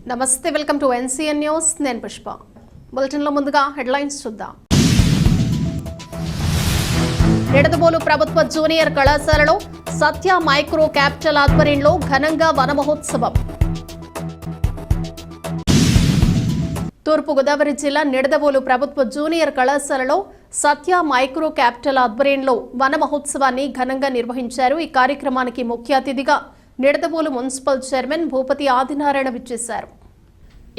నమస్తే, welcome to NCN news. నేను పుష్ప. బులెటిన్లో ముందుగా హెడ్లైన్స్ చూద్దాం. నిడదవోలు ప్రభుత్వ జూనియర్ కళాశాలలో సత్య మైక్రో క్యాపిటల్ ఆధ్వర్యంలో ఘనంగా వన మహోత్సవం. తూర్పుగోదావరి జిల్లా నిడదవోలు ప్రభుత్వ జూనియర్ కళాశాలలో సత్య మైక్రో క్యాపిటల్ ఆధ్వర్యంలో వన మహోత్సవాన్ని ఘనంగా నిర్వహించారు. ఈ కార్యక్రమానికి ముఖ్య అతిథిగా నిడదవోలు మున్సిపల్ చైర్మన్ భూపతి ఆదినారాయణ విచ్చేశారు.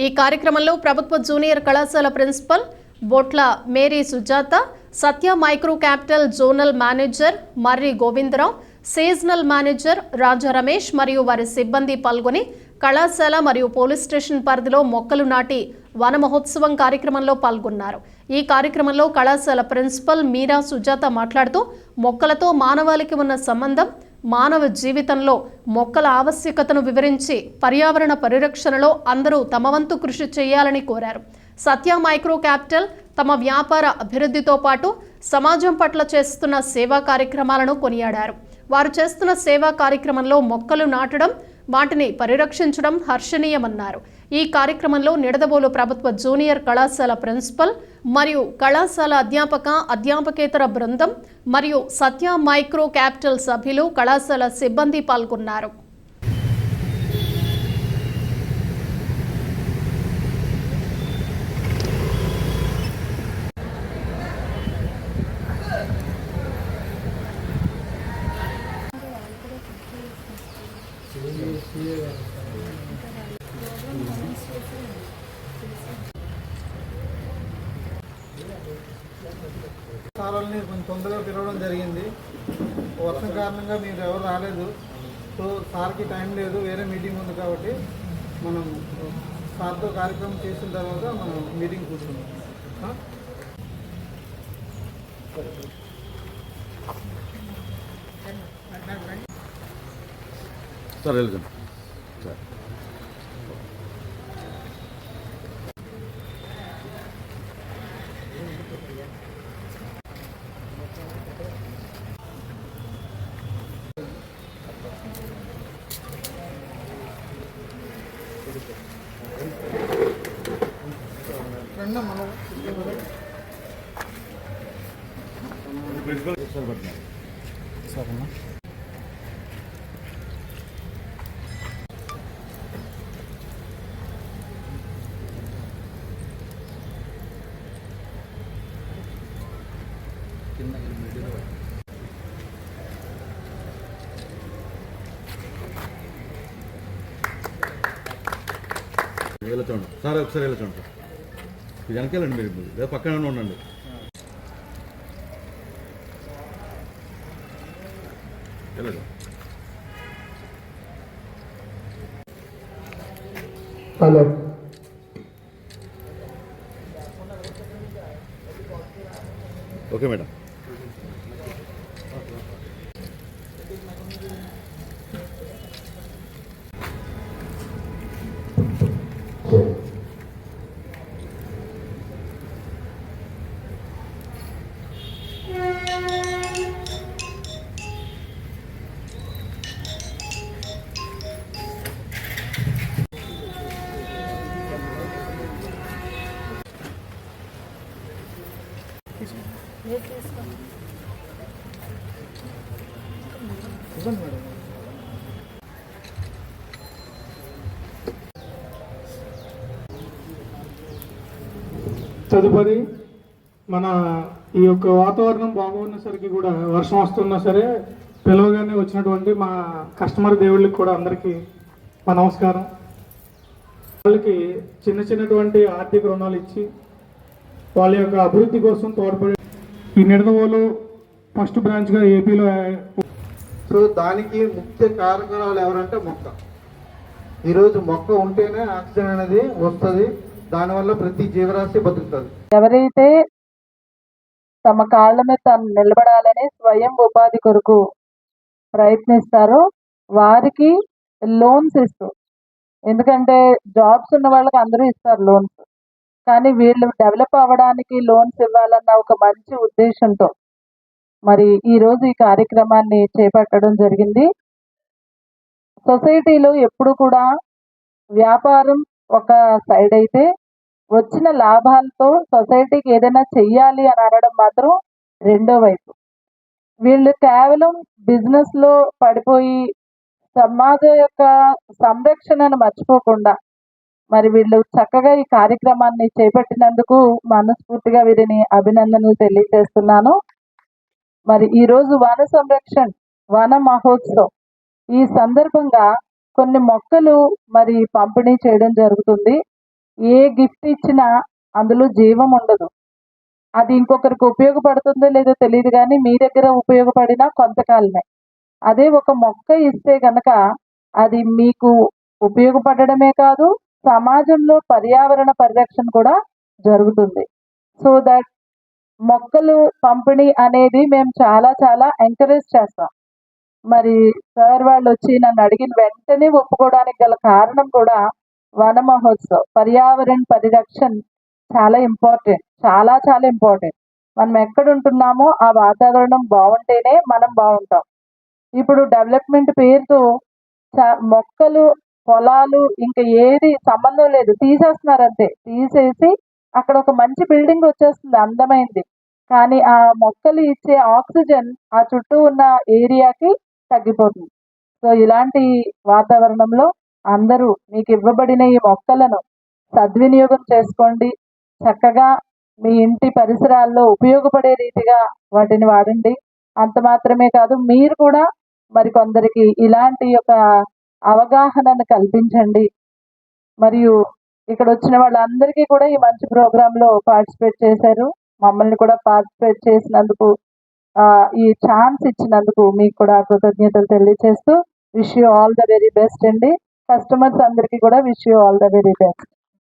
ఈ కార్యక్రమంలో ప్రభుత్వ జూనియర్ కళాశాల ప్రిన్సిపల్ బొట్ల మేరీ సుజాత, సత్య మైక్రో క్యాపిటల్ జోనల్ మేనేజర్ మర్రి గోవిందరావు, సీజనల్ మేనేజర్ రాజా రమేష్ మరియు వారి సిబ్బంది పాల్గొని కళాశాల మరియు పోలీస్ స్టేషన్ పరిధిలో మొక్కలు నాటి వన మహోత్సవం కార్యక్రమంలో పాల్గొన్నారు. ఈ కార్యక్రమంలో కళాశాల ప్రిన్సిపల్ మీరా సుజాత మాట్లాడుతూ మొక్కలతో మానవాళికి ఉన్న సంబంధం, మానవ జీవితంలో మొక్కల ఆవశ్యకతను వివరించి పర్యావరణ పరిరక్షణలో అందరూ తమ వంతు కృషి చేయాలని కోరారు. సత్య మైక్రో క్యాపిటల్ తమ వ్యాపార అభివృద్ధితో పాటు సమాజం పట్ల చేస్తున్న సేవా కార్యక్రమాలను కొనియాడారు. వారు చేస్తున్న సేవా కార్యక్రమంలో మొక్కలు నాటడం, వాటిని పరిరక్షించడం హర్షణీయమన్నారు. ఈ కార్యక్రమంలో నిడదవోలు ప్రభుత్వ జూనియర్ కళాశాల ప్రిన్సిపల్ మరియు కళాశాల అధ్యాపకేతర బృందం మరియు సత్య మైక్రో క్యాపిటల్ సభ్యులు, కళాశాల సిబ్బంది పాల్గొన్నారు. సార్లని కొంచెం తొందరగా పిలవడం జరిగింది. వర్షం కారణంగా మీరు ఎవరు రాలేదు. సో సార్కి టైం లేదు, వేరే మీటింగ్ ఉంది కాబట్టి మనం సార్తో కార్యక్రమం చేసిన తర్వాత మనం మీటింగ్ కూర్చున్నాం. Sir welcome sir. మనం ప్రిన్సిపల్ సార్ పట్టినారు సరేనా. ఇలా చూడండి సార్, ఒకసారి ఇలా చూడండి. ఇది వెనకాలండి, మీరు లేదా పక్కన ఉండండి. Hello, okay madam. తదుపరి మన ఈ యొక్క వాతావరణం బాగున్నసరికి కూడా వర్షం వస్తున్నా సరే పిలవగానే వచ్చినటువంటి మా కస్టమర్ దేవుళ్ళకి కూడా అందరికీ మా నమస్కారం. వాళ్ళకి చిన్నటువంటి ఆర్థిక రుణాలు ఇచ్చి వాళ్ళ యొక్క అభివృద్ధి కోసం తోడ్పడి ఈ నిడదవోలు ఫస్ట్ బ్రాంచ్గా ఏపీలో. సో దానికి ముఖ్య కారకురాలు ఎవరంటే మొక్క. ఈరోజు మొక్క ఉంటేనే ఆక్సిజన్ అనేది వస్తుంది, దానివల్ల ప్రతి జీవరాశి బతుకుతుంది. ఎవరైతే తమ కాళ్ళ మీద తాను నిలబడాలని స్వయం ఉపాధి కొరకు ప్రయత్నిస్తారో వారికి లోన్స్ ఇస్తూ, ఎందుకంటే జాబ్స్ ఉన్న వాళ్ళకి అందరూ ఇస్తారు లోన్స్, కానీ వీళ్ళు డెవలప్ అవ్వడానికి లోన్స్ ఇవ్వాలన్న ఒక మంచి ఉద్దేశంతో మరి ఈరోజు ఈ కార్యక్రమాన్ని చేపట్టడం జరిగింది. సొసైటీలో ఎప్పుడు కూడా వ్యాపారం ఒక సైడ్ అయితే, వచ్చిన లాభాలతో సొసైటీకి ఏదైనా చెయ్యాలి అని అనడం మాత్రం రెండో వైపు. వీళ్ళు కేవలం బిజినెస్లో పడిపోయి సమాజం యొక్క సంరక్షణను మర్చిపోకుండా మరి వీళ్ళు చక్కగా ఈ కార్యక్రమాన్ని చేపట్టినందుకు మనస్ఫూర్తిగా వీరిని అభినందనలు తెలియజేస్తున్నాను. మరి ఈరోజు వన సంరక్షణ వన మహోత్సవ్ ఈ సందర్భంగా కొన్ని మొక్కలు మరి పంపిణీ చేయడం జరుగుతుంది. ఏ గిఫ్ట్ ఇచ్చినా అందులో జీవం ఉండదు. అది ఇంకొకరికి ఉపయోగపడుతుందో లేదో తెలియదు, కానీ మీ దగ్గర ఉపయోగపడినా కొంతకాలమే. అదే ఒక మొక్క ఇస్తే గనక అది మీకు ఉపయోగపడడమే కాదు, సమాజంలో పర్యావరణ పరిరక్షణ కూడా జరుగుతుంది. సో దట్ మొక్కలు పంపిణీ అనేది మేము చాలా చాలా ఎంకరేజ్ చేస్తాం. మరి సార్ వాళ్ళు వచ్చి నన్ను అడిగిన వెంటనే ఒప్పుకోవడానికి గల కారణం కూడా వన మహోత్సవ్, పర్యావరణ పరిరక్షణ చాలా ఇంపార్టెంట్, చాలా చాలా ఇంపార్టెంట్. మనం ఎక్కడ ఉంటున్నామో ఆ వాతావరణం బాగుంటేనే మనం బాగుంటాం. ఇప్పుడు డెవలప్మెంట్ పేరుతో మొక్కలు, పొలాలు ఇంకా ఏది సంబంధం లేదు, తీసేస్తున్నారు అంతే. తీసేసి అక్కడ ఒక మంచి బిల్డింగ్ వచ్చేస్తుంది, అందమైంది. కానీ ఆ మొక్కలు ఇచ్చే ఆక్సిజన్ ఆ చుట్టూ ఉన్న ఏరియాకి తగ్గిపోతుంది. సో ఇలాంటి వాతావరణంలో అందరూ మీకు ఇవ్వబడిన ఈ మొక్కలను సద్వినియోగం చేసుకోండి. చక్కగా మీ ఇంటి పరిసరాల్లో ఉపయోగపడే రీతిగా వాటిని వాడండి. అంత మాత్రమే కాదు, మీరు కూడా మరి కొందరికి ఇలాంటి యొక్క అవగాహనను కల్పించండి. మరియు ఇక్కడ వచ్చిన వాళ్ళందరికీ కూడా ఈ మంచి ప్రోగ్రాంలో పార్టిసిపేట్ చేశారు. మమ్మల్ని కూడా పార్టిసిపేట్ చేసినందుకు, ఈ ఛాన్స్ ఇచ్చినందుకు మీకు కూడా కృతజ్ఞతలు తెలియజేస్తూ wish you all the very best అండి. కస్టమర్స్ అందరికీ కూడా wish you all the very best.